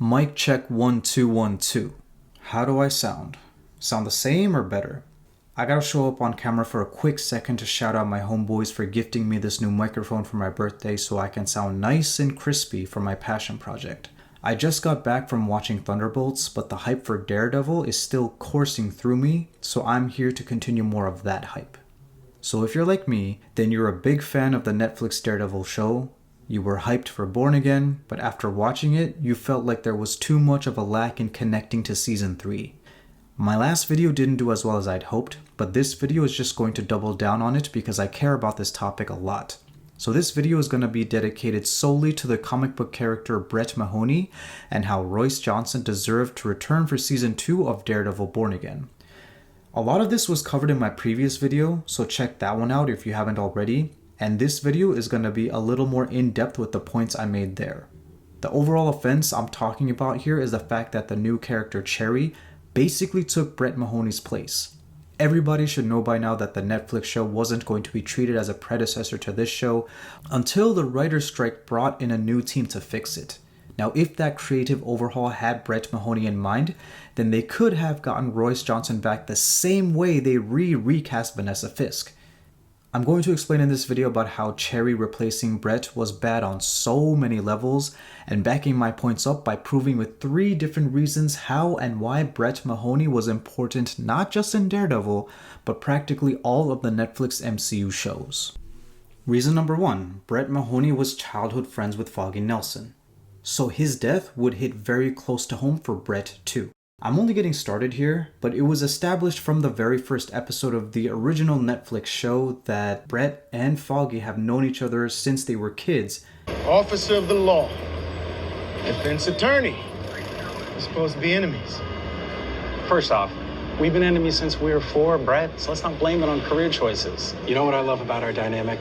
Mic check 1 2 1 2. How do I sound? Sound the same or better? I gotta show up on camera for a quick second to shout out my homeboys for gifting me this new microphone for my birthday so I can sound nice and crispy for my passion project. I just got back from watching Thunderbolts, but the hype for Daredevil is still coursing through me, so I'm here to continue more of that hype. So if you're like me, then you're a big fan of the Netflix Daredevil show. You were hyped for Born Again, but after watching it, you felt like there was too much of a lack in connecting to Season 3. My last video didn't do as well as I'd hoped, but this video is just going to double down on it because I care about this topic a lot. So this video is going to be dedicated solely to the comic book character Brett Mahoney and how Royce Johnson deserved to return for Season 2 of Daredevil Born Again. A lot of this was covered in my previous video, so check that one out if you haven't already. And this video is going to be a little more in-depth with the points I made there. The overall offense I'm talking about here is the fact that the new character Cherry basically took Brett Mahoney's place. Everybody should know by now that the Netflix show wasn't going to be treated as a predecessor to this show until the writer's strike brought in a new team to fix it. Now, if that creative overhaul had Brett Mahoney in mind, then they could have gotten Royce Johnson back the same way they recast Vanessa Fisk. I'm going to explain in this video about how Cherry replacing Brett was bad on so many levels, and backing my points up by proving with 3 different reasons how and why Brett Mahoney was important not just in Daredevil, but practically all of the Netflix MCU shows. Reason number 1, Brett Mahoney was childhood friends with Foggy Nelson, so his death would hit very close to home for Brett too. I'm only getting started here, but it was established from the very first episode of the original Netflix show that Brett and Foggy have known each other since they were kids. Officer of the law, defense attorney. We're supposed to be enemies. First off, we've been enemies since we were 4, Brett, so let's not blame it on career choices. You know what I love about our dynamic?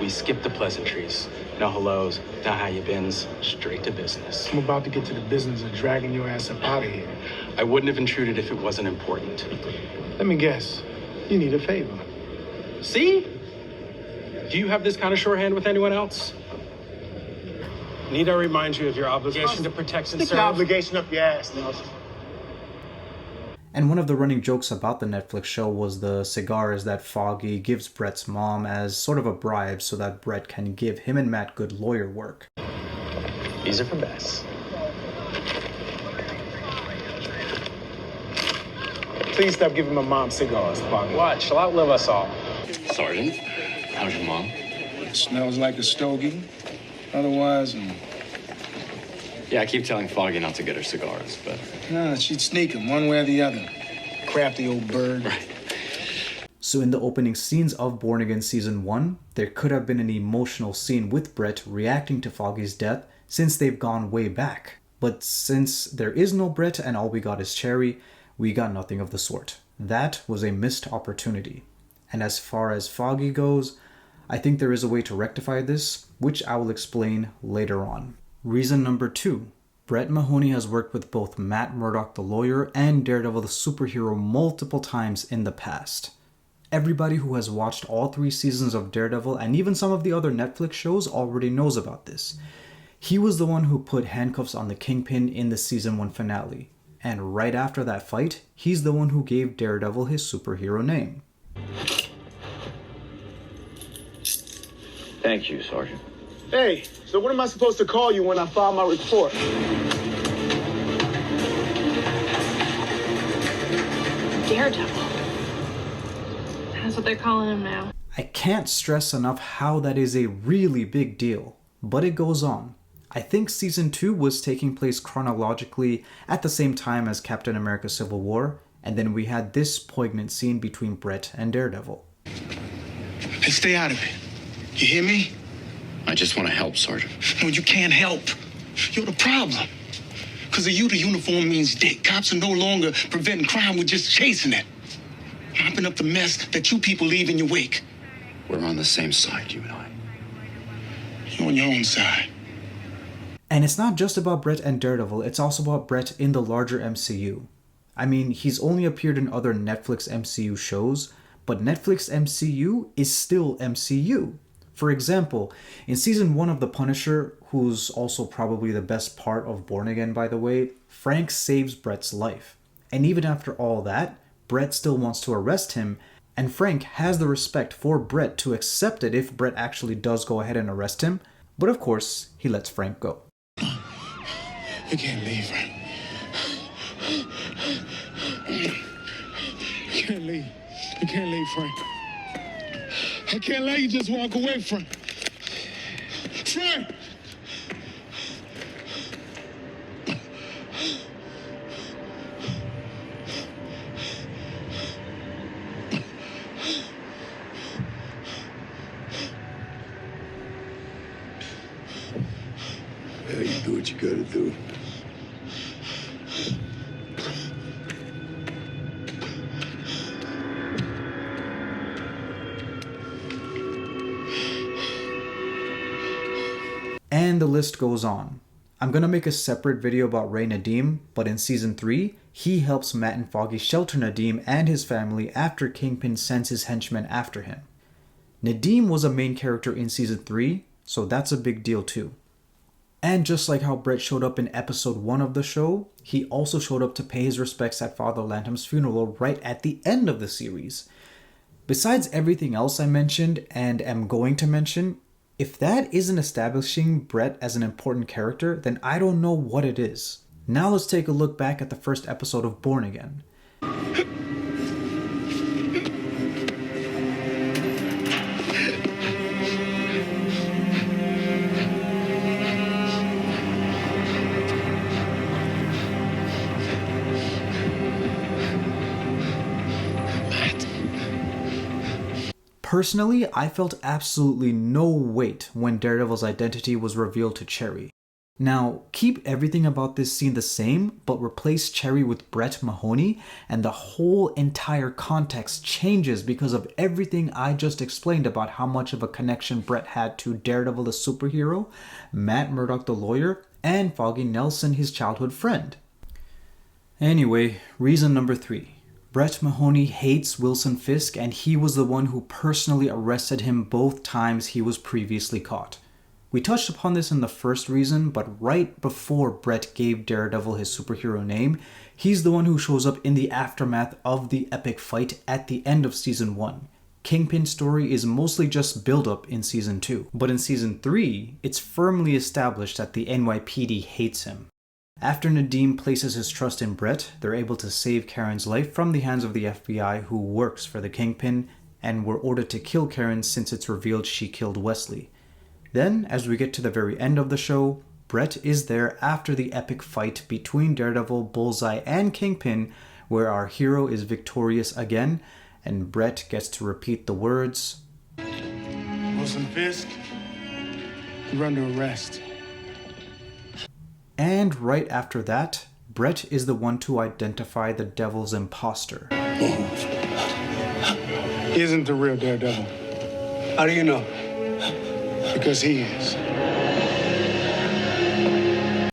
We skip the pleasantries. No hellos, no how you bins, straight to business. I'm about to get to the business of dragging your ass up out of here. I wouldn't have intruded if it wasn't important. Let me guess, you need a favor. See? Do you have this kind of shorthand with anyone else? Need I remind you of your obligation to protect and Stick serve? your obligation up your ass, Nelson. And one of the running jokes about the Netflix show was the cigars that Foggy gives Brett's mom as sort of a bribe so that Brett can give him and Matt good lawyer work. These are for Bess. Please stop giving my mom cigars, Foggy. What? She'll outlive us all. Sergeant, how's your mom? Smells like a stogie. Otherwise, Yeah, I keep telling Foggy not to get her cigars, but... she'd sneak them one way or the other. Crafty old bird. Right. So in the opening scenes of Born Again Season 1, there could have been an emotional scene with Brett reacting to Foggy's death since they've gone way back. But since there is no Brett and all we got is Cherry, we got nothing of the sort. That was a missed opportunity. And as far as Foggy goes, I think there is a way to rectify this, which I will explain later on. Reason number 2. Brett Mahoney has worked with both Matt Murdock the lawyer and Daredevil the superhero multiple times in the past. Everybody who has watched all 3 seasons of Daredevil and even some of the other Netflix shows already knows about this. He was the one who put handcuffs on the Kingpin in the Season 1 finale. And right after that fight, he's the one who gave Daredevil his superhero name. Thank you, Sergeant. Hey, so what am I supposed to call you when I file my report? Daredevil. That's what they're calling him now. I can't stress enough how that is a really big deal, but it goes on. I think Season 2 was taking place chronologically at the same time as Captain America Civil War, and then we had this poignant scene between Brett and Daredevil. Hey, stay out of it. You hear me? I just want to help, Sergeant. No, you can't help. You're the problem. Because of you, the uniform means dick. Cops are no longer preventing crime, we're just chasing it. Mopping up the mess that you people leave in your wake. We're on the same side, you and I. You're on your own side. And it's not just about Brett and Daredevil, it's also about Brett in the larger MCU. I mean, he's only appeared in other Netflix MCU shows, but Netflix MCU is still MCU. For example, in season 1 of The Punisher, who's also probably the best part of Born Again by the way, Frank saves Brett's life. And even after all that, Brett still wants to arrest him, and Frank has the respect for Brett to accept it if Brett actually does go ahead and arrest him, but of course, he lets Frank go. You can't leave, Frank. You can't leave. You can't leave, Frank. I can't let you just walk away, Frank. Frank! Yeah, you do what you gotta do. And the list goes on. I'm gonna make a separate video about Ray Nadeem, but in season 3, he helps Matt and Foggy shelter Nadeem and his family after Kingpin sends his henchmen after him. Nadeem was a main character in season 3, so that's a big deal too. And just like how Brett showed up in episode 1 of the show, he also showed up to pay his respects at Father Lantham's funeral right at the end of the series. Besides everything else I mentioned and am going to mention, if that isn't establishing Brett as an important character, then I don't know what it is. Now let's take a look back at the first episode of Born Again. Personally, I felt absolutely no weight when Daredevil's identity was revealed to Cherry. Now, keep everything about this scene the same, but replace Cherry with Brett Mahoney, and the whole entire context changes because of everything I just explained about how much of a connection Brett had to Daredevil the superhero, Matt Murdock the lawyer, and Foggy Nelson, his childhood friend. Anyway, reason number 3. Brett Mahoney hates Wilson Fisk, and he was the one who personally arrested him both times he was previously caught. We touched upon this in the first reason, but right before Brett gave Daredevil his superhero name, he's the one who shows up in the aftermath of the epic fight at the end of season 1. Kingpin's story is mostly just build-up in season 2, but in season 3, it's firmly established that the NYPD hates him. After Nadeem places his trust in Brett, they're able to save Karen's life from the hands of the FBI, who works for the Kingpin, and were ordered to kill Karen since it's revealed she killed Wesley. Then, as we get to the very end of the show, Brett is there after the epic fight between Daredevil, Bullseye, and Kingpin, where our hero is victorious again, and Brett gets to repeat the words, Wilson Fisk, you're under arrest. And right after that, Brett is the one to identify the Devil's imposter. He isn't the real Daredevil. How do you know? Because he is.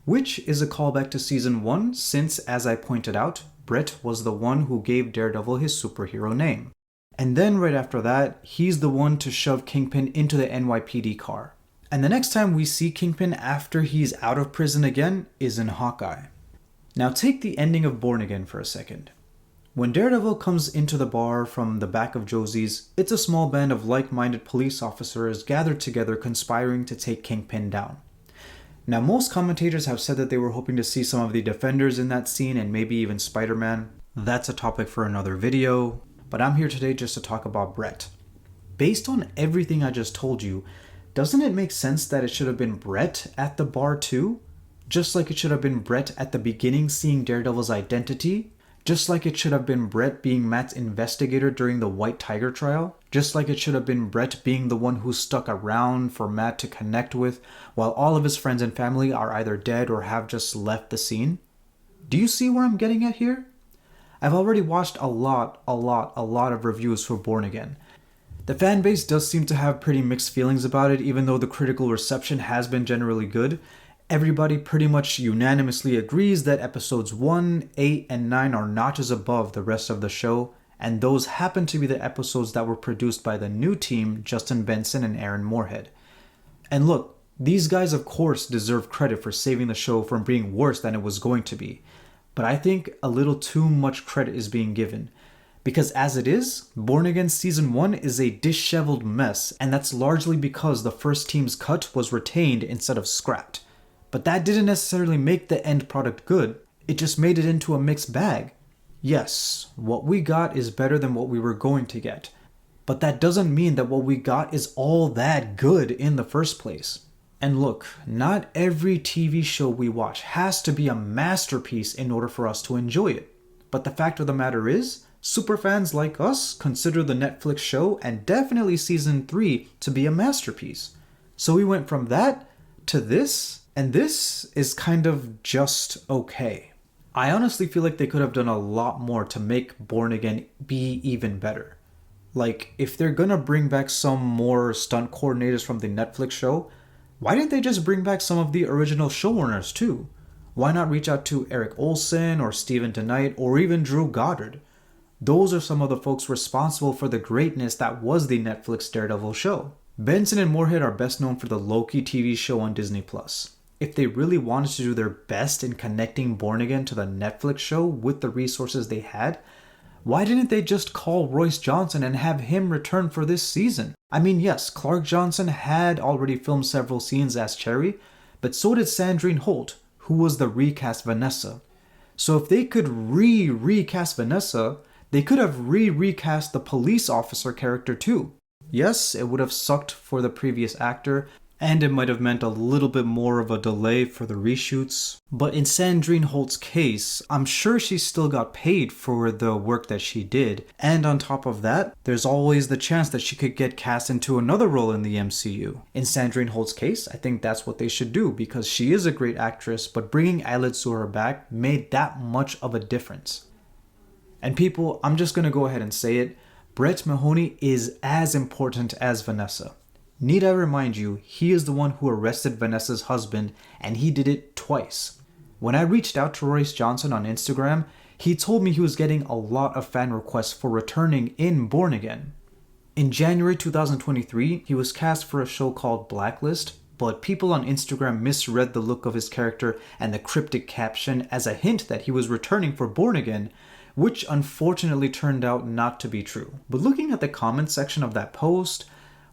Which is a callback to season 1 since, as I pointed out, Brett was the one who gave Daredevil his superhero name. And then right after that, he's the one to shove Kingpin into the NYPD car. And the next time we see Kingpin after he's out of prison again is in Hawkeye. Now take the ending of Born Again for a second. When Daredevil comes into the bar from the back of Josie's, it's a small band of like-minded police officers gathered together conspiring to take Kingpin down. Now most commentators have said that they were hoping to see some of the Defenders in that scene and maybe even Spider-Man. That's a topic for another video, but I'm here today just to talk about Brett. Based on everything I just told you, doesn't it make sense that it should have been Brett at the bar too? Just like it should have been Brett at the beginning seeing Daredevil's identity? Just like it should have been Brett being Matt's investigator during the White Tiger trial? Just like it should have been Brett being the one who stuck around for Matt to connect with while all of his friends and family are either dead or have just left the scene? Do you see where I'm getting at here? I've already watched a lot of reviews for Born Again. The fanbase does seem to have pretty mixed feelings about it, even though the critical reception has been generally good. Everybody pretty much unanimously agrees that episodes 1, 8, and 9 are notches above the rest of the show, and those happen to be the episodes that were produced by the new team, Justin Benson and Aaron Moorhead. And look, these guys of course deserve credit for saving the show from being worse than it was going to be, but I think a little too much credit is being given. Because as it is, Born Again Season 1 is a disheveled mess, and that's largely because the first team's cut was retained instead of scrapped. But that didn't necessarily make the end product good, it just made it into a mixed bag. Yes, what we got is better than what we were going to get, but that doesn't mean that what we got is all that good in the first place. And look, not every TV show we watch has to be a masterpiece in order for us to enjoy it. But the fact of the matter is, superfans like us consider the Netflix show and definitely season 3 to be a masterpiece. So we went from that to this, and this is kind of just okay. I honestly feel like they could have done a lot more to make Born Again be even better. Like, if they're gonna bring back some more stunt coordinators from the Netflix show, why didn't they just bring back some of the original showrunners too? Why not reach out to Eric Olsen or Steven DeKnight or even Drew Goddard? Those are some of the folks responsible for the greatness that was the Netflix Daredevil show. Benson and Moorhead are best known for the Loki TV show on Disney+. If they really wanted to do their best in connecting Born Again to the Netflix show with the resources they had, why didn't they just call Royce Johnson and have him return for this season? I mean, yes, Clark Johnson had already filmed several scenes as Cherry, but so did Sandrine Holt, who was the recast Vanessa. So if they could recast Vanessa, they could have recast the police officer character too. Yes, it would have sucked for the previous actor, and it might have meant a little bit more of a delay for the reshoots. But in Sandrine Holt's case, I'm sure she still got paid for the work that she did. And on top of that, there's always the chance that she could get cast into another role in the MCU. In Sandrine Holt's case, I think that's what they should do because she is a great actress, but bringing Ailid Suhr back made that much of a difference. And people, I'm just going to go ahead and say it, Brett Mahoney is as important as Vanessa. Need I remind you, he is the one who arrested Vanessa's husband, and he did it twice. When I reached out to Royce Johnson on Instagram, he told me he was getting a lot of fan requests for returning in Born Again. In January 2023, he was cast for a show called Blacklist, but people on Instagram misread the look of his character and the cryptic caption as a hint that he was returning for Born Again, which unfortunately turned out not to be true. But looking at the comment section of that post,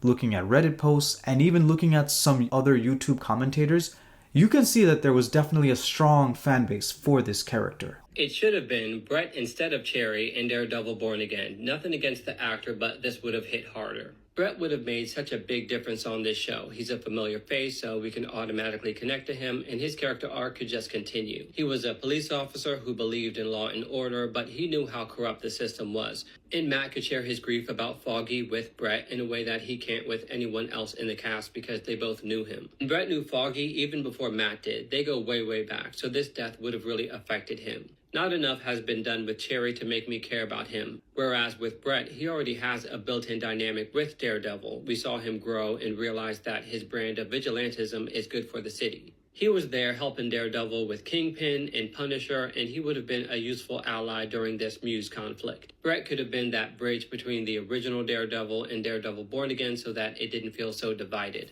looking at Reddit posts, and even looking at some other YouTube commentators, you can see that there was definitely a strong fan base for this character. It should have been Brett instead of Cherry in Daredevil Born Again. Nothing against the actor, but this would have hit harder. Brett would have made such a big difference on this show. He's a familiar face, so we can automatically connect to him, and his character arc could just continue. He was a police officer who believed in law and order, but he knew how corrupt the system was. And Matt could share his grief about Foggy with Brett in a way that he can't with anyone else in the cast because they both knew him. And Brett knew Foggy even before Matt did. They go way, way back, so this death would have really affected him. Not enough has been done with Cherry to make me care about him. Whereas with Brett, he already has a built-in dynamic with Daredevil. We saw him grow and realize that his brand of vigilantism is good for the city. He was there helping Daredevil with Kingpin and Punisher, and he would have been a useful ally during this Muse conflict. Brett could have been that bridge between the original Daredevil and Daredevil Born Again so that it didn't feel so divided.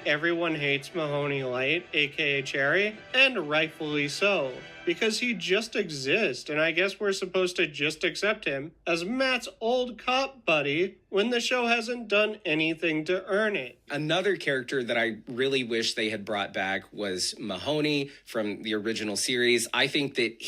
Everyone hates Mahoney Light, aka Cherry, and rightfully so, because he just exists, and I guess we're supposed to just accept him as Matt's old cop buddy when the show hasn't done anything to earn it. Another character that I really wish they had brought back was Mahoney from the original series. I think that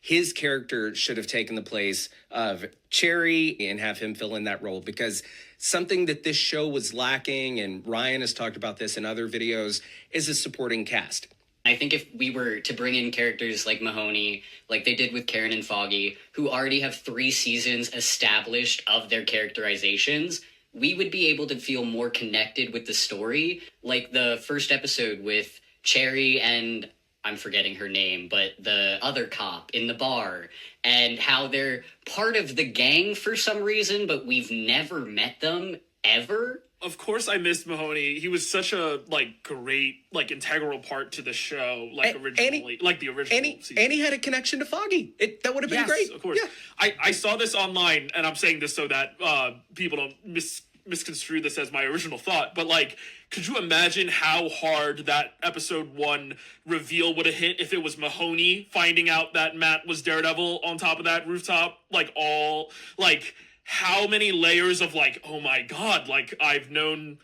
his character should have taken the place of Cherry and have him fill in that role, because something that this show was lacking, and Ryan has talked about this in other videos, is a supporting cast. I think if we were to bring in characters like Mahoney, like they did with Karen and Foggy, who already have 3 seasons established of their characterizations, we would be able to feel more connected with the story. Like the first episode with Cherry and, I'm forgetting her name, but the other cop in the bar, and how they're part of the gang for some reason, but we've never met them ever. Of course I missed Mahoney. He was such a, like, great, like, integral part to the show, like, originally. Like, the original season. And he had a connection to Foggy. That would have been great. Of course. Yeah. I saw this online, and I'm saying this so that people don't misconstrue this as my original thought, but, like, could you imagine how hard that episode 1 reveal would have hit if it was Mahoney finding out that Matt was Daredevil on top of that rooftop? Like, how many layers of, like, oh my god, like, I've known...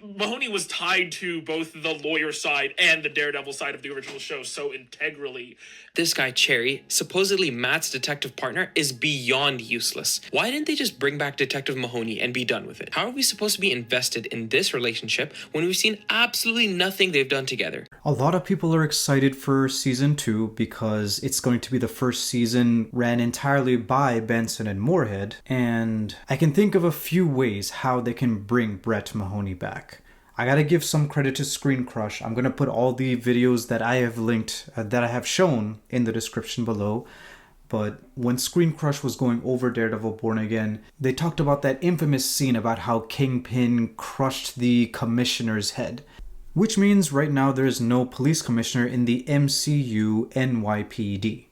Mahoney was tied to both the lawyer side and the Daredevil side of the original show so integrally. This guy, Cherry, supposedly Matt's detective partner, is beyond useless. Why didn't they just bring back Detective Mahoney and be done with it? How are we supposed to be invested in this relationship when we've seen absolutely nothing they've done together? A lot of people are excited for season 2 because it's going to be the first season ran entirely by Benson and Moorhead, and I can think of a few ways how they can bring Brett Mahoney back. I gotta give some credit to Screen Crush. I'm gonna put all the videos that I have linked, that I have shown in the description below. But when Screen Crush was going over Daredevil Born Again, they talked about that infamous scene about how Kingpin crushed the commissioner's head. Which means right now there is no police commissioner in the MCU NYPD.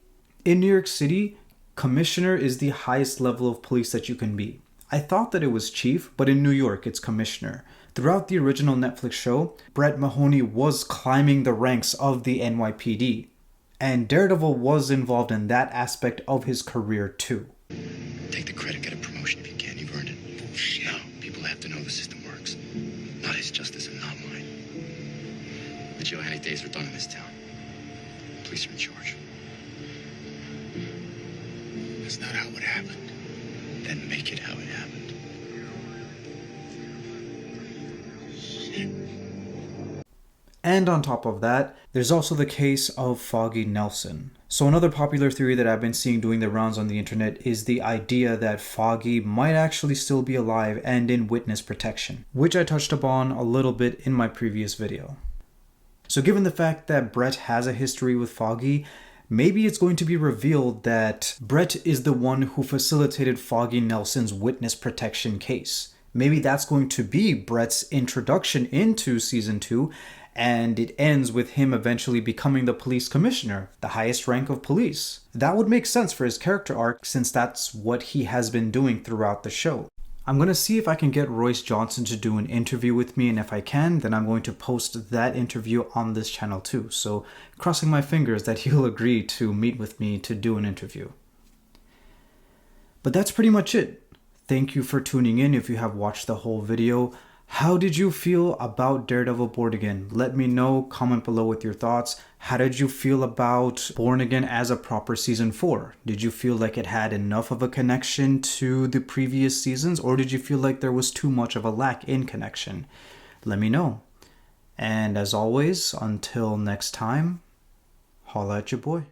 In New York City, commissioner is the highest level of police that you can be. I thought that it was chief, but in New York it's commissioner. Throughout the original Netflix show, Brett Mahoney was climbing the ranks of the NYPD, and Daredevil was involved in that aspect of his career too. Take the credit, get a promotion if you can. You've earned it. Bullshit. No, people have to know the system works. Not his justice and not mine. The Joe Henny days are done in this town. Police are in charge. That's not how it happened. Then make it how it happened. And on top of that, there's also the case of Foggy Nelson. So another popular theory that I've been seeing doing the rounds on the internet is the idea that Foggy might actually still be alive and in witness protection, which I touched upon a little bit in my previous video. So given the fact that Brett has a history with Foggy, maybe it's going to be revealed that Brett is the one who facilitated Foggy Nelson's witness protection case. Maybe that's going to be Brett's introduction into season 2, and it ends with him eventually becoming the police commissioner, the highest rank of police. That would make sense for his character arc since that's what he has been doing throughout the show. I'm going to see if I can get Royce Johnson to do an interview with me, and if I can, then I'm going to post that interview on this channel too. So crossing my fingers that he'll agree to meet with me to do an interview. But that's pretty much it. Thank you for tuning in if you have watched the whole video. How did you feel about Daredevil Born Again? Let me know, comment below with your thoughts. How did you feel about Born Again as a proper season 4? Did you feel like it had enough of a connection to the previous seasons, or did you feel like there was too much of a lack in connection? Let me know. And as always, until next time, holla at your boy.